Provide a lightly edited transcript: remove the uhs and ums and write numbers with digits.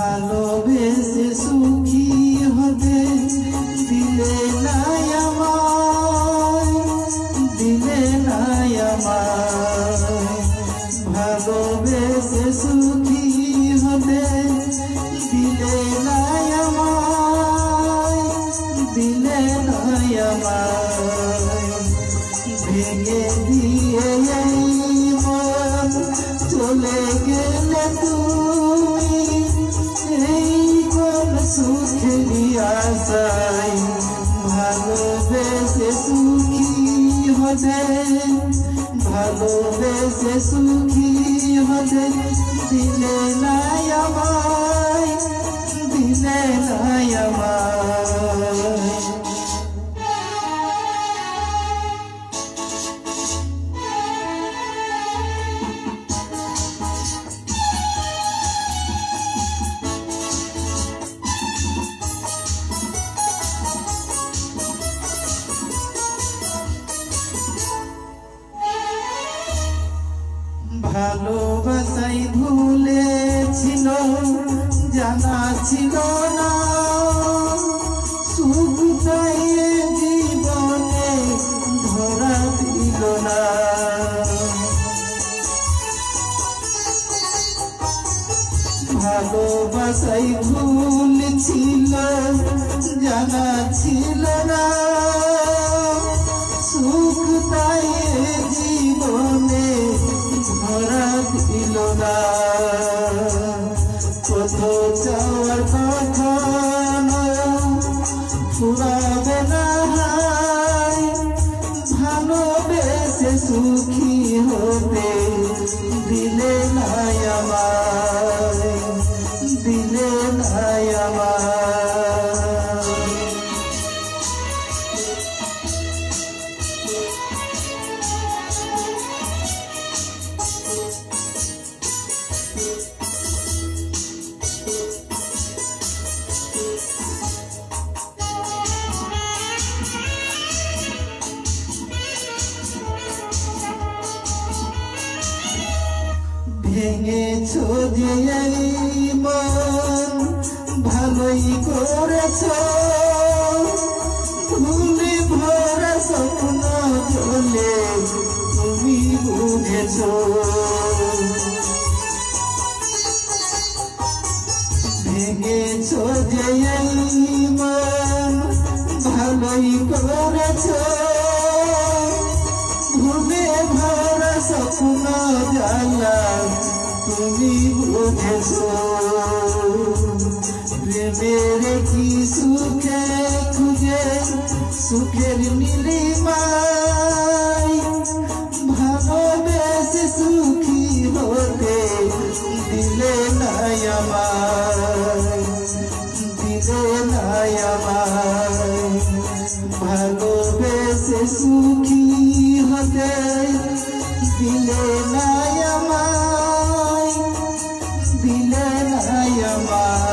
ভালোবেসে সুখী হবে দিলে নাই আমায়, দিলে নাই আমায়। ভালোবেসে সুখী হবে দিলে নাই আমায়, দিলে নাই আমায়। ভেঙে দিয়ে এই মন চলে গেলে তুই, এই কোন সুখেরই আশায়। ভালোবেসে সুখী হবে, ভালোবেসে সুখী হবে দিলে নাই আমায়, দিলে নাই আমায়। ভালোবাসাই ভুলেছিল, জানা ছিল না সুখ তাই জীবনে ধরা দিল না। ভালোবাসাই ভুল ছিল, জানা ছিল না সুখ তাই জীবনে ধরা দিল না। কত চাওয়ার কখনো ফুরাবে না, ভালোবেসে সুখী হতে দিলে নাই আমায়, দিলে নাই আমায়। ভেঙেছ যে এই মন ভালোই করেছ, ভুলে ভরা স্বপ্ন চলে তুমি বুঝেছ। ভেঙেছ যে এই মন ভালোই করেছ, ভুলে ভরা স্বপ্ন জ্বালা তুমি বুঝেছ। প্রেমের কি সুখে খুঁজে সুখের নীলিমায়, ভালোবেসে সুখী হতে দিলে নাই আমায়, দিলে নাই আমায়। ভালোবেসে সুখী হতে দিলে নাই আমায়, দিলে নাই আমায়।